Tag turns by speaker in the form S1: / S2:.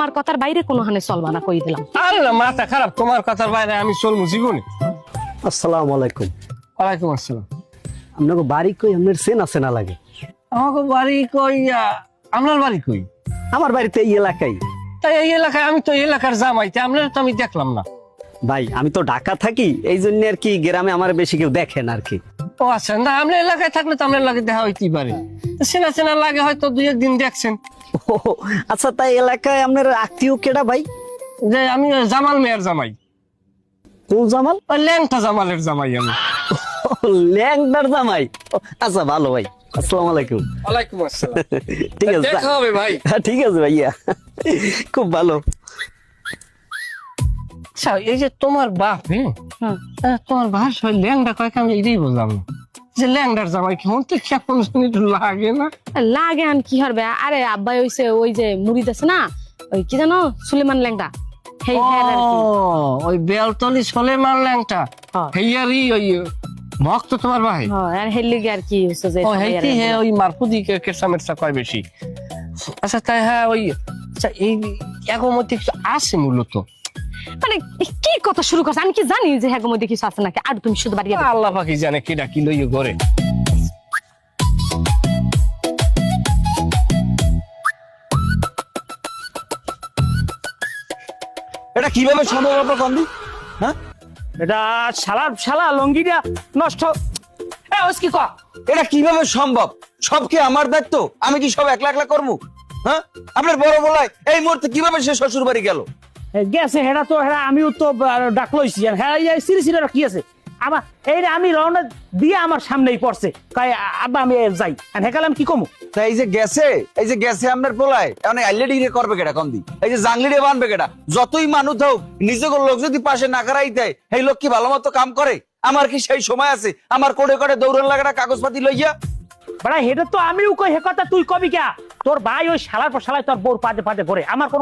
S1: আমার কথার বাইরে কোনো হানে চলবা না, কই দিলাম।
S2: আরে না, মাথা খারাপ, তোমার কথার বাইরে আমি চলবো জীবনে।
S3: আসসালামু আলাইকুম।
S2: ওয়ালাইকুম আসসালাম।
S3: আপনাকে বাড়ি কই? আপনার চেনা চেনা লাগে।
S2: আমাকে বাড়ি কই? আপনার বাড়ি কই?
S3: আমার বাড়িতে এই এলাকায়।
S2: তাই এই এলাকায়? আমি তো এই এলাকার জামাইতে, আপনার তো আমি দেখলাম না।
S3: ভাই আমি তো ঢাকা থাকি, এই জন্য আর কি গ্রামে আমার বেশি কেউ দেখেন আর কি।
S2: ও আচ্ছা, না আপনার এলাকায় থাকলে তো আপনার লাগে দেখা হইতেই পারে। তো চেনা চেনা লাগে, হয়তো দুই একদিন দেখছেন।
S3: ও আচ্ছা, তাই এলাকায় আপনার আত্মীয় কেডা ভাই?
S2: যে আমি জামাল মেয়ের জামাই।
S3: কোন জামাল?
S2: ওই ল্যাংটা জামালের জামাই আমি।
S3: ল্যাংদার জামাই। আচ্ছা ভালো ভাই, আসসালামু আলাইকুম।
S2: ওয়ালাইকুম আসসালাম।
S3: ঠিক আছে,
S2: দেখা হবে ভাই।
S3: হ্যাঁ ঠিক আছে ভাইয়া, খুব ভালো।
S2: আচ্ছা, এই যে তোমার বাপ, তোমার ভাষা ল্যাংটা কয়েক, আমি এটাই বললাম না যে ল্যাংটার জামাই কেমন তো কেমন একটু লাগে না?
S1: লাগে আন কি হবে? আরে আব্বাই হইছে ওই যে মুরিদ আছে না, ওই কি জানো, সুলেমান ল্যাংটা। হেই হ্যাঁ আর কি।
S2: ওই বেলতলি সলেমান ল্যাংটা, হেয়ারি ওই ভক্ত তোমার ভাই।
S1: আর হেললিগে আর কি হইছে যে
S2: ও হেইতি হে ওই মারফুদি কেসা মেরসা কয় বেশি। আচ্ছা তাই, হ্যাঁ ওই আচ্ছা, এই একমতি কিছু আছে মূলত।
S1: মানে কি কথা শুরু করছ? আমি কি জানি যে হ্যাঁ মধ্যে কিছু আছে নাকি? আর তুমি শুধু বাড়ি
S2: আল্লাহ পাকি জানে কিডা কি লইয়ে ঘরে।
S4: এটা কিভাবে সম্ভব আপনার কন্দি? হ্যাঁ,
S5: এটা শালা লঙ্গিটা নষ্ট। কি ক?
S4: এটা কিভাবে সম্ভব? সব কি আমার দায়িত্ব? আমি কি সব একলা একলা করবো? হ্যাঁ, আপনার বড় বলাই এই মুহূর্তে কিভাবে সে শ্বশুর বাড়ি গেল?
S5: গেছে হেরা তো, হেরা আমিও তো ডাক লইছি। আর হ্যাঁ সিরি সিরি কি আছে আমার এই রে, আমি রওনা দিয়ে আমার সামনেই পড়ছে, কয় আব্বা আমি যাই। আর হেকাল আমি কি কমু?
S4: তাই এই যে গেছে আপনার পোলায় এখন আইলেডি রে করবে কেটা কন্দি? এই যে জাংলিরে বানবে কেটা? যতই মানুষ হোক, নিজের লোক যদি পাশে না খারাই দেয়, এই লোক কি ভালো মতো কাম করে? আমার কি সেই সময় আছে আমার কোড়ে কোড়ে দৌড়ান লাগাটা কাগজপাতি লইয়া?
S5: বড়া হেটা তো আমিও কই, হে কথা তুই কবি কে? তোর ভাই ওই শালার পর শালায় তোর বউর পাতে পাতে পড়ে, আমার কোনো